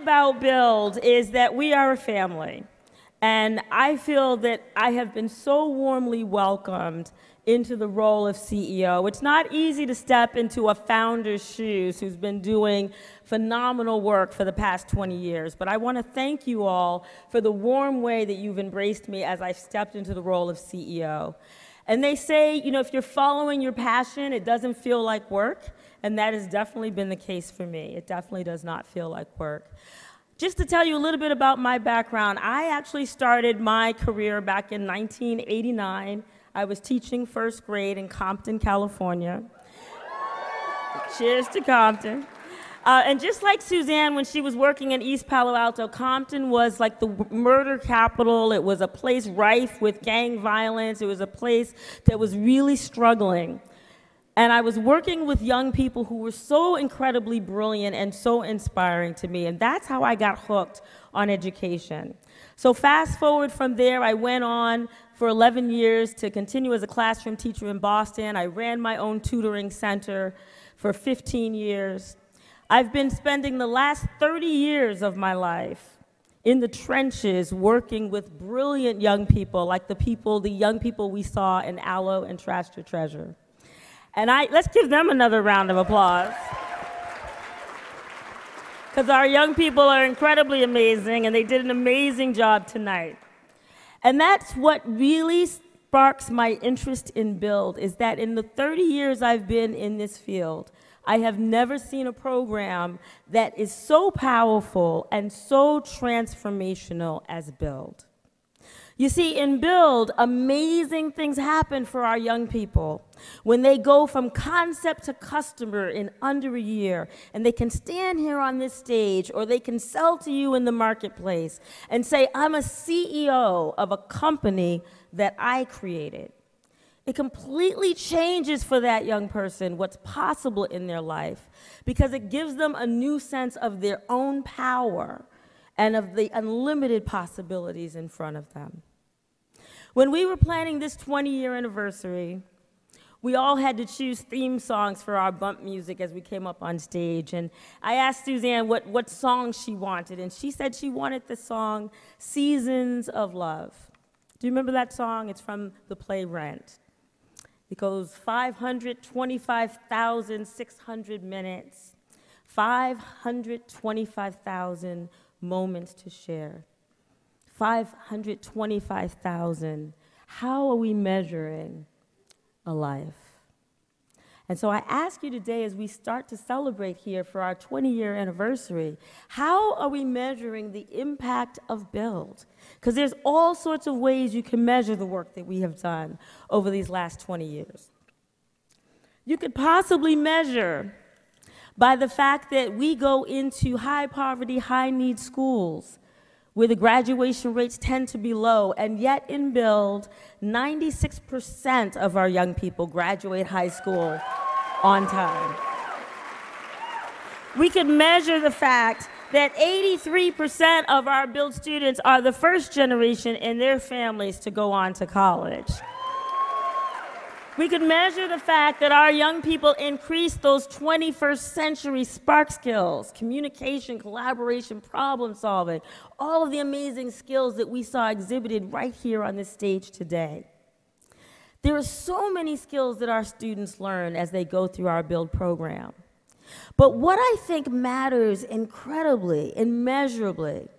about Build is that we are a family. And I feel that I have been so warmly welcomed into the role of CEO. It's not easy to step into a founder's shoes who's been doing phenomenal work for the past 20 years. But I want to thank you all for the warm way that you've embraced me as I've stepped into the role of CEO. And they say, you know, if you're following your passion, it doesn't feel like work. And that has definitely been the case for me. It definitely does not feel like work. Just to tell you a little bit about my background, I actually started my career back in 1989. I was teaching first grade in Compton, California. Cheers to Compton. And just like Suzanne, when she was working in East Palo Alto, Compton was like the murder capital. It was a place rife with gang violence. It was a place that was really struggling. And I was working with young people who were so incredibly brilliant and so inspiring to me. And that's how I got hooked on education. So fast forward from there, I went on for 11 years to continue as a classroom teacher in Boston. I ran my own tutoring center for 15 years. I've been spending the last 30 years of my life in the trenches working with brilliant young people like the young people we saw in Aloe and Trash to Treasure. And let's give them another round of applause. Because our young people are incredibly amazing, and they did an amazing job tonight. And that's what really sparks my interest in Build, is that in the 30 years I've been in this field, I have never seen a program that is so powerful and so transformational as Build. You see, in Build, amazing things happen for our young people when they go from concept to customer in under a year, and they can stand here on this stage, or they can sell to you in the marketplace and say, I'm a CEO of a company that I created. It completely changes for that young person what's possible in their life, because it gives them a new sense of their own power and of the unlimited possibilities in front of them. When we were planning this 20-year anniversary, we all had to choose theme songs for our bump music as we came up on stage. And I asked Suzanne what song she wanted, and she said she wanted the song Seasons of Love. Do you remember that song? It's from the play Rent. It goes 525,600 minutes, 525,000 moments to share. 525,000. How are we measuring a life? And so I ask you today, as we start to celebrate here for our 20-year anniversary, how are we measuring the impact of Build? Because there's all sorts of ways you can measure the work that we have done over these last 20 years. You could possibly measure by the fact that we go into high poverty, high need schools where the graduation rates tend to be low, and yet in Build, 96% of our young people graduate high school on time. We could measure the fact that 83% of our Build students are the first generation in their families to go on to college. We could measure the fact that our young people increase those 21st century spark skills, communication, collaboration, problem solving, all of the amazing skills that we saw exhibited right here on this stage today. There are so many skills that our students learn as they go through our Build program. But what I think matters incredibly, immeasurably,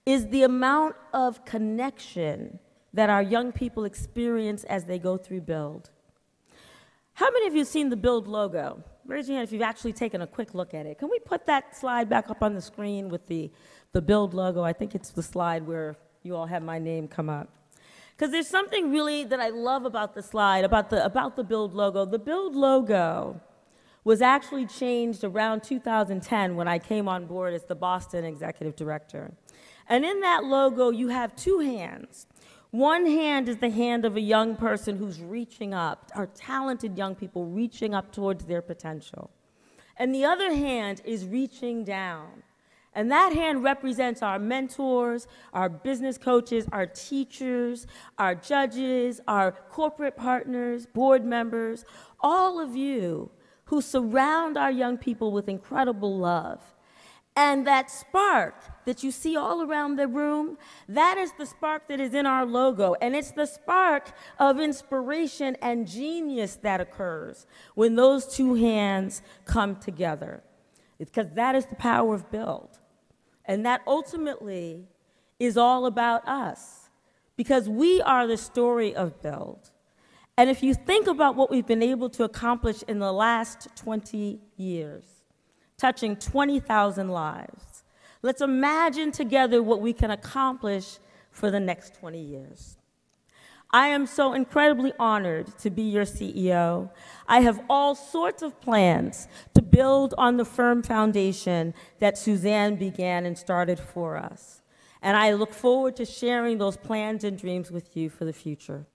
is the amount of connection that our young people experience as they go through Build. How many of you have seen the Build logo? Raise your hand if you've actually taken a quick look at it. Can we put that slide back up on the screen with the Build logo? I think it's the slide where you all have my name come up. Because there's something really that I love about the slide, about the Build logo. The Build logo was actually changed around 2010 when I came on board as the Boston Executive Director. And in that logo, you have two hands. One hand is the hand of a young person who's reaching up, our talented young people reaching up towards their potential. And the other hand is reaching down. And that hand represents our mentors, our business coaches, our teachers, our judges, our corporate partners, board members, all of you who surround our young people with incredible love. And that spark that you see all around the room, that is the spark that is in our logo. And it's the spark of inspiration and genius that occurs when those two hands come together. Because that is the power of Build. And that ultimately is all about us. Because we are the story of Build. And if you think about what we've been able to accomplish in the last 20 years, touching 20,000 lives, let's imagine together what we can accomplish for the next 20 years. I am so incredibly honored to be your CEO. I have all sorts of plans to build on the firm foundation that Suzanne began and started for us. And I look forward to sharing those plans and dreams with you for the future.